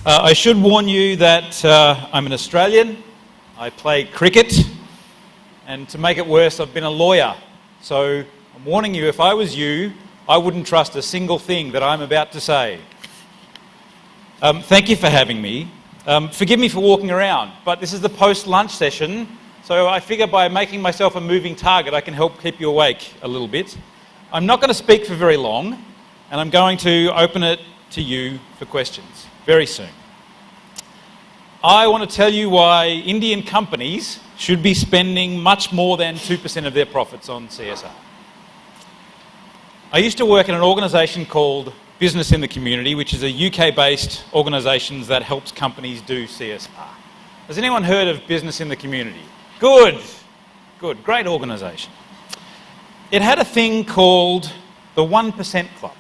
I should warn you that I'm an Australian, I play cricket, and to make it worse, I've been a lawyer. So I'm warning you, if I was you, I wouldn't trust a single thing that I'm about to say. Thank you for having me. Forgive me for walking around, but this is the post-lunch session, so I figure by making myself a moving target, I can help keep you awake a little bit. I'm not going to speak for very long, and I'm going to open it to you for questions very soon. I want to tell you why Indian companies should be spending much more than 2% of their profits on CSR. I used to work in an organisation called Business in the Community, which is a UK-based organisation that helps companies do CSR. Has anyone heard of Business in the Community? Good, good, great organisation. It had a thing called the 1% Club.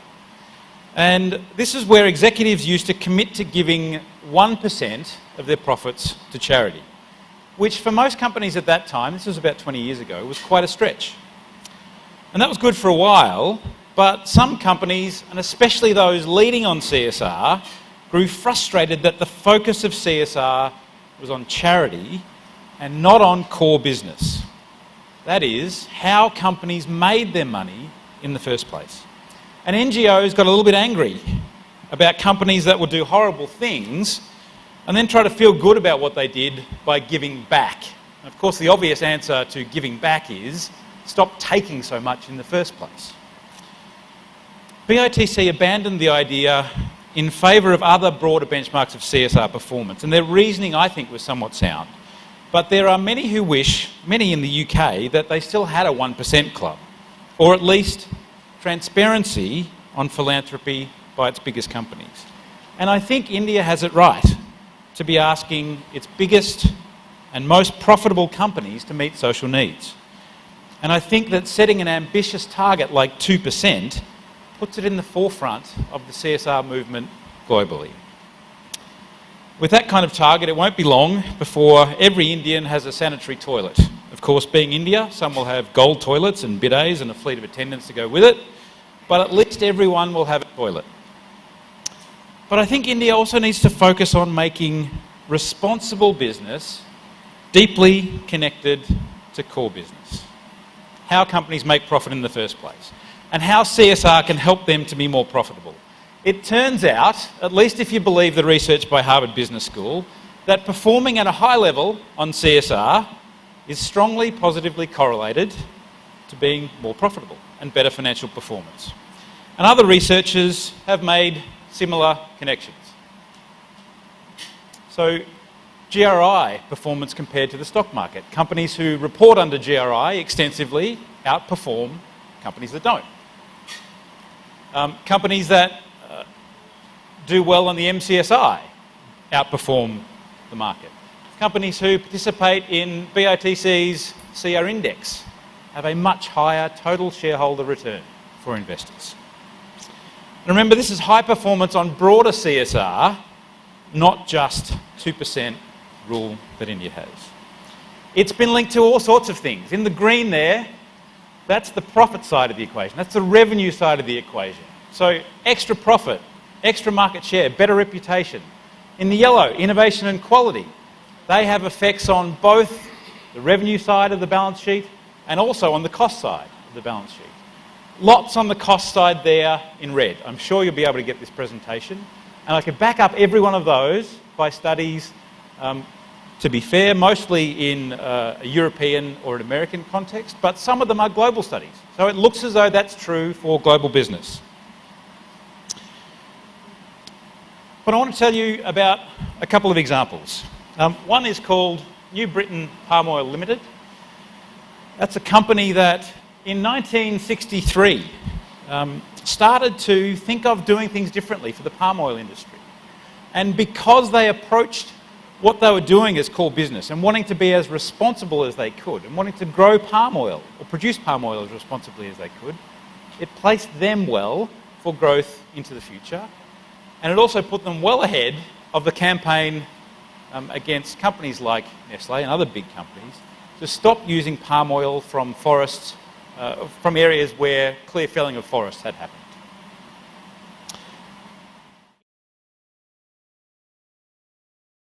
And this is where executives used to commit to giving 1% of their profits to charity, which for most companies at that time, this was about 20 years ago, was quite a stretch. And that was good for a while, but some companies, and especially those leading on CSR, grew frustrated that the focus of CSR was on charity and not on core business. That is, how companies made their money in the first place. And NGOs got a little bit angry about companies that would do horrible things and then try to feel good about what they did by giving back. And of course, the obvious answer to giving back is stop taking so much in the first place. BITC abandoned the idea in favour of other broader benchmarks of CSR performance, and their reasoning, I think, was somewhat sound. But there are many who wish, many in the UK, that they still had a 1% club, or at least transparency on philanthropy by its biggest companies. And I think India has it right to be asking its biggest and most profitable companies to meet social needs. And I think that setting an ambitious target like 2% puts it in the forefront of the CSR movement globally. With that kind of target, it won't be long before every Indian has a sanitary toilet. Of course, being India, some will have gold toilets and bidets and a fleet of attendants to go with it, but at least everyone will have a toilet. But I think India also needs to focus on making responsible business deeply connected to core business. How companies make profit in the first place, and how CSR can help them to be more profitable. It turns out, at least if you believe the research by Harvard Business School, that performing at a high level on CSR is strongly positively correlated to being more profitable and better financial performance. And other researchers have made similar connections. So, GRI performance compared to the stock market. Companies who report under GRI extensively outperform companies that don't. Companies that do well on the MCSI outperform the market. Companies who participate in BITC's CR index have a much higher total shareholder return for investors. And remember, this is high performance on broader CSR, not just 2% rule that India has. It's been linked to all sorts of things. In the green there, that's the profit side of the equation. That's the revenue side of the equation. So extra profit, extra market share, better reputation. In the yellow, innovation and quality. They have effects on both the revenue side of the balance sheet and also on the cost side of the balance sheet. Lots on the cost side there in red. I'm sure you'll be able to get this presentation. And I could back up every one of those by studies, to be fair, mostly in a European or an American context, but some of them are global studies. So it looks as though that's true for global business. But I want to tell you about a couple of examples. One is called New Britain Palm Oil Limited. That's a company that in 1963 started to think of doing things differently for the palm oil industry. And because they approached what they were doing as core business and wanting to be as responsible as they could and wanting to grow palm oil or produce palm oil as responsibly as they could, it placed them well for growth into the future. And it also put them well ahead of the campaign against companies like Nestle and other big companies to stop using palm oil from forests, from areas where clear felling of forests had happened.